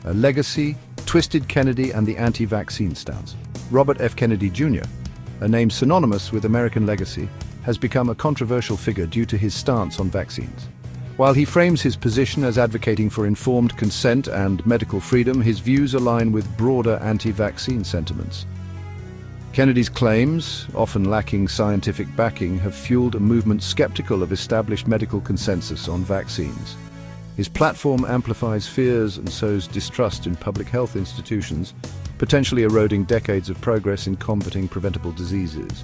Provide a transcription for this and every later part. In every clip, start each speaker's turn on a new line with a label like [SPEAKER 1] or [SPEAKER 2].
[SPEAKER 1] a legacy, twisted Kennedy and the anti-vaccine stance. Robert F. Kennedy Jr., a name synonymous with American legacy, has become a controversial figure due to his stance on vaccines. While he frames his position as advocating for informed consent and medical freedom, his views align with broader anti-vaccine sentiments. Kennedy's claims, often lacking scientific backing, have fueled a movement skeptical of established medical consensus on vaccines. His platform amplifies fears and sows distrust in public health institutions, potentially eroding decades of progress in combating preventable diseases.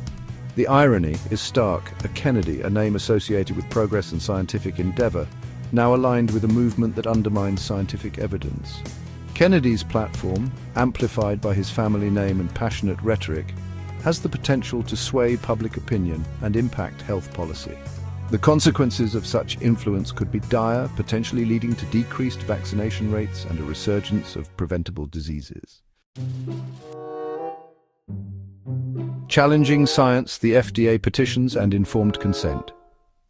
[SPEAKER 1] The irony is stark. A Kennedy, a name associated with progress and scientific endeavor, now aligned with a movement that undermines scientific evidence. Kennedy's platform, amplified by his family name and passionate rhetoric, has the potential to sway public opinion and impact health policy. The consequences of such influence could be dire, potentially leading to decreased vaccination rates and a resurgence of preventable diseases. Challenging science, the FDA petitions and informed consent.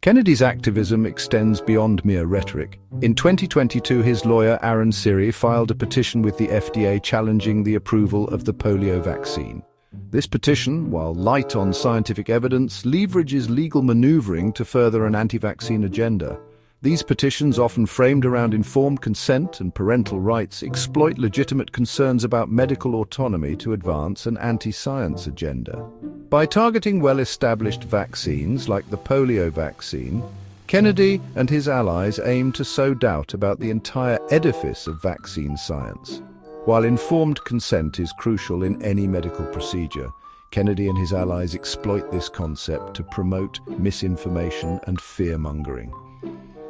[SPEAKER 1] Kennedy's activism extends beyond mere rhetoric. In 2022, his lawyer Aaron Siri filed a petition with the FDA challenging the approval of the polio vaccine. This petition, while light on scientific evidence, leverages legal maneuvering to further an anti-vaccine agenda. These petitions, often framed around informed consent and parental rights, exploit legitimate concerns about medical autonomy to advance an anti-science agenda. By targeting well-established vaccines like the polio vaccine, Kennedy and his allies aim to sow doubt about the entire edifice of vaccine science. While informed consent is crucial in any medical procedure, Kennedy and his allies exploit this concept to promote misinformation and fear-mongering.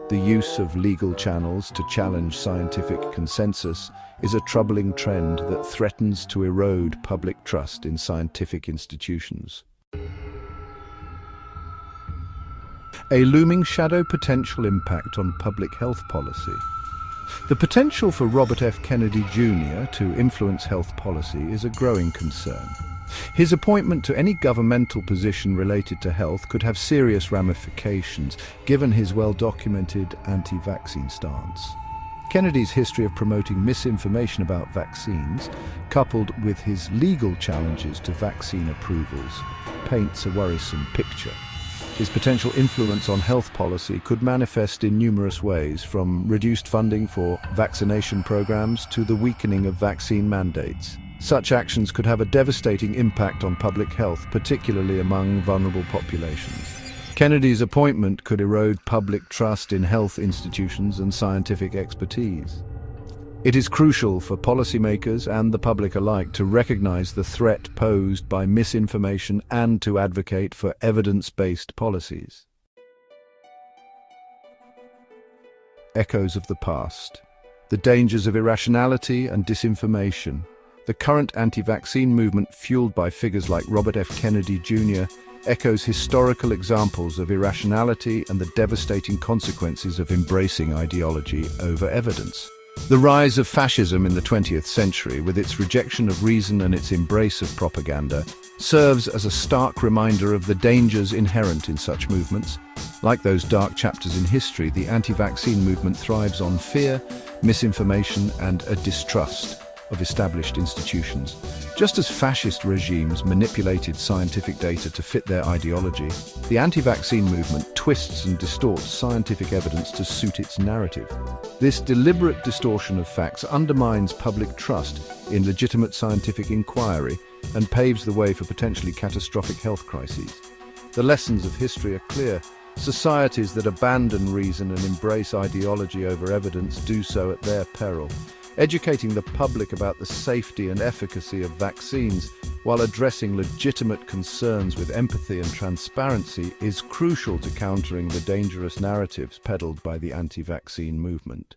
[SPEAKER 1] The use of legal channels to challenge scientific consensus is a troubling trend that threatens to erode public trust in scientific institutions. A looming shadow potential impact on public health policy. The potential for Robert F. Kennedy Jr. to influence health policy is a growing concern. His appointment to any governmental position related to health could have serious ramifications, given his well-documented anti-vaccine stance. Kennedy's history of promoting misinformation about vaccines, coupled with his legal challenges to vaccine approvals, paints a worrisome picture. His potential influence on health policy could manifest in numerous ways, from reduced funding for vaccination programs to the weakening of vaccine mandates. Such actions could have a devastating impact on public health, particularly among vulnerable populations. Kennedy's appointment could erode public trust in health institutions and scientific expertise. It is crucial for policymakers and the public alike to recognize the threat posed by misinformation and to advocate for evidence-based policies. Echoes of the past. The dangers of irrationality and disinformation. The current anti-vaccine movement, fueled by figures like Robert F. Kennedy Jr., echoes historical examples of irrationality and the devastating consequences of embracing ideology over evidence. The rise of fascism in the 20th century, with its rejection of reason and its embrace of propaganda, serves as a stark reminder of the dangers inherent in such movements. Like those dark chapters in history, the anti-vaccine movement thrives on fear, misinformation, and a distrust of established institutions. Just as fascist regimes manipulated scientific data to fit their ideology, the anti-vaccine movement twists and distorts scientific evidence to suit its narrative. This deliberate distortion of facts undermines public trust in legitimate scientific inquiry and paves the way for potentially catastrophic health crises. The lessons of history are clear. Societies that abandon reason and embrace ideology over evidence do so at their peril. Educating the public about the safety and efficacy of vaccines while addressing legitimate concerns with empathy and transparency is crucial to countering the dangerous narratives peddled by the anti-vaccine movement.